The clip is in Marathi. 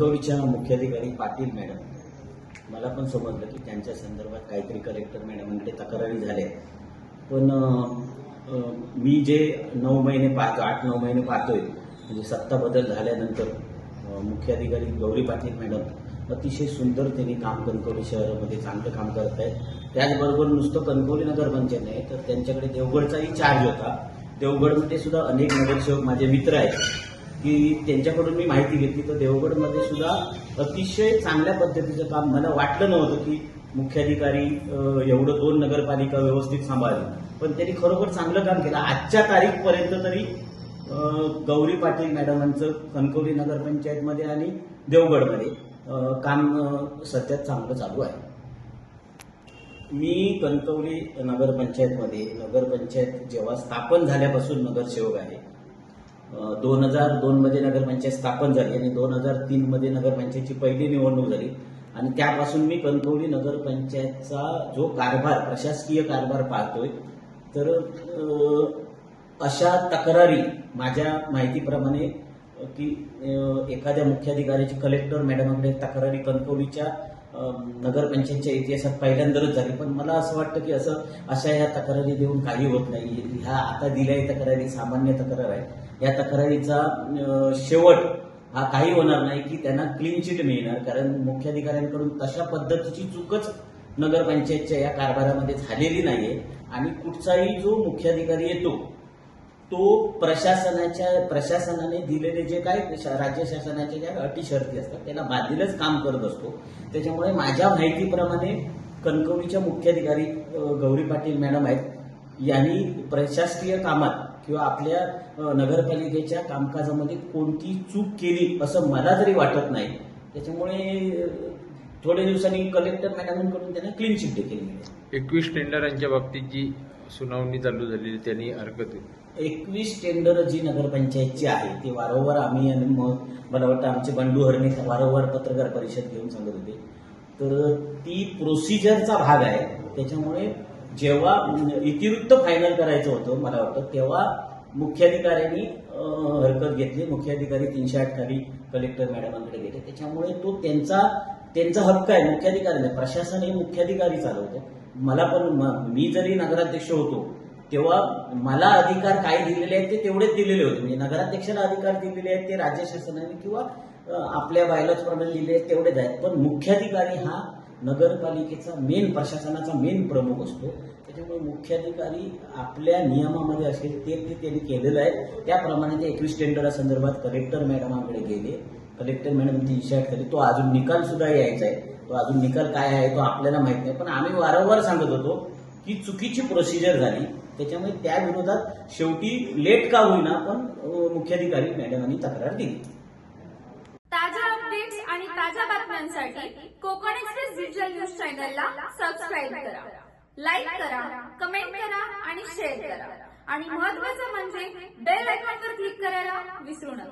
कणकवलीच्या मुख्याधिकारी पाटील मॅडम, मला पण समजलं की त्यांच्या संदर्भात काहीतरी कलेक्टर मॅडमांकडे तक्रारी झाल्या. पण मी जे 9 महिने पाहतो, 8-9 महिने पाहतोय, म्हणजे सत्ता बदल झाल्यानंतर मुख्याधिकारी गौरी पाटील मॅडम अतिशय सुंदर त्यांनी काम कणकवली शहरामध्ये चांगलं काम करत आहेत. त्याचबरोबर नुसतं कणकवली नगरपंचायत नाही तर त्यांच्याकडे देवगडचाही चार्ज होता. देवगडमध्ये सुद्धा अनेक नगरसेवक माझे मित्र आहेत की त्यांच्याकडून मी माहिती घेतली तर देवगडमध्ये सुद्धा अतिशय चांगल्या पद्धतीचं काम. मला वाटलं नव्हतं की मुख्याधिकारी एवढं 2 नगरपालिका व्यवस्थित सांभाळली, पण त्यांनी खरोखर चांगलं काम केलं. आजच्या तारीखपर्यंत तरी गौरी पाटील मॅडमांचं कणकवली नगरपंचायतमध्ये आणि देवगडमध्ये काम सध्या चांगलं चालू आहे. मी कणकवली नगरपंचायतमध्ये नगरपंचायत जेव्हा स्थापन झाल्यापासून नगरसेवक आहे. 2002 मध्ये नगरपंचायत स्थापन झाली आणि 2003 मध्ये नगरपंचायतची पहिली निवडणूक झाली आणि त्यापासून मी कणकवली नगरपंचायतचा जो कारभार, प्रशासकीय कारभार पाहतोय. तर अशा तक्रारी माझ्या माहितीप्रमाणे की एखाद्या मुख्याधिकाऱ्याची कलेक्टर मॅडमांकडे तक्रारी कणकवलीच्या नगरपंचायतच्या इतिहासात पहिल्यांदाच झाली. पण मला असं वाटतं की अशा ह्या तक्रारी देऊन काही होत नाही. ह्या आता दिल्याही तक्रारी सामान्य तक्रार आहे. या तक्रारीचा शेवट हा काही होणार नाही की त्यांना क्लीन चिट मिळणार, कारण मुख्याधिकाऱ्यांकडून तशा पद्धतीची चूकच नगरपंचायतच्या या कारभारामध्ये झालेली नाहीये. आणि कुठचाही जो मुख्याधिकारी येतो तो प्रशासनाने दिलेले जे काय राज्य शासनाच्या ज्या अटी शर्ती असतात त्याला बांधीलच काम करत असतो. त्याच्यामुळे माझ्या माहितीप्रमाणे कणकवलीच्या मुख्याधिकारी गौरी पाटील मॅडम आहेत. यांनी प्रशासकीय कामात किंवा आपल्या नगरपालिकेच्या कामकाजामध्ये कोणती चूक केली असं मला तरी वाटत नाही. त्याच्यामुळे थोड्या दिवसांनी कलेक्टर मॅडमांकडून त्यांना क्लीन चिट देखील मिळेल. 21 टेंडरांच्या बाबतीत जी सुनावणी चालू झालेली त्यांनी हरकत 21 टेंडर जी नगरपंचायतची आहे ती वारंवार आम्ही आणि मग मला वाटतं आमचे बंडू हरणे वारंवार पत्रकार परिषद घेऊन सांगत होते. तर ती प्रोसिजरचा भाग आहे. त्याच्यामुळे जेव्हा इतिवृत्त फायनल करायचं होतं मला वाटतं तेव्हा मुख्याधिकाऱ्यांनी हरकत घेतली. मुख्याधिकारी 308 खाली कलेक्टर मॅडमांकडे गेले. त्याच्यामुळे तो त्यांचा हक्क आहे. मुख्याधिकारी प्रशासन हे मुख्याधिकारी चालवतं. मला पण मी जरी नगराध्यक्ष होतो तेव्हा मला अधिकार काय दिलेले आहेत ते तेवढेच दिलेले होते. म्हणजे नगराध्यक्षाला अधिकार दिलेले आहेत ते राज्य शासनाने किंवा आपल्या बायलॉज प्रमाणे दिले आहेत तेवढेच आहेत. पण मुख्याधिकारी हा नगरपालिकेचा प्रशासनाचा मेन प्रमुख असतो. त्याच्यामुळे मुख्याधिकारी आपल्या नियमामध्ये असेल ते त्यांनी केलेलं आहे. त्याप्रमाणे ते 21 टेंडरासंदर्भात कलेक्टर मॅडमांकडे गेले. कलेक्टर मॅडम 308 खाली तो अजून निकाल सुद्धा यायचा आहे. तो अजून निकाल काय आहे तो आपल्याला माहित नाही. पण आम्ही वारंवार सांगत होतो की चुकीची प्रोसिजर झाली. त्याच्यामुळे त्या विरोधात शेवटी लेट का होईना पण मुख्याधिकारी मॅडमांनी तक्रार दिली. ताज्या अपडेट्स आणि ताज्या बातम्यांसाठी कोकण एक्सप्रेस डिजिटल न्यूज चॅनलला सबस्क्राईब करा, लाईक करा, कमेंट करा आणि शेअर करा. आणि महत्त्वाचं म्हणजे बेल आयकॉनवर क्लिक करायला विसरू नका.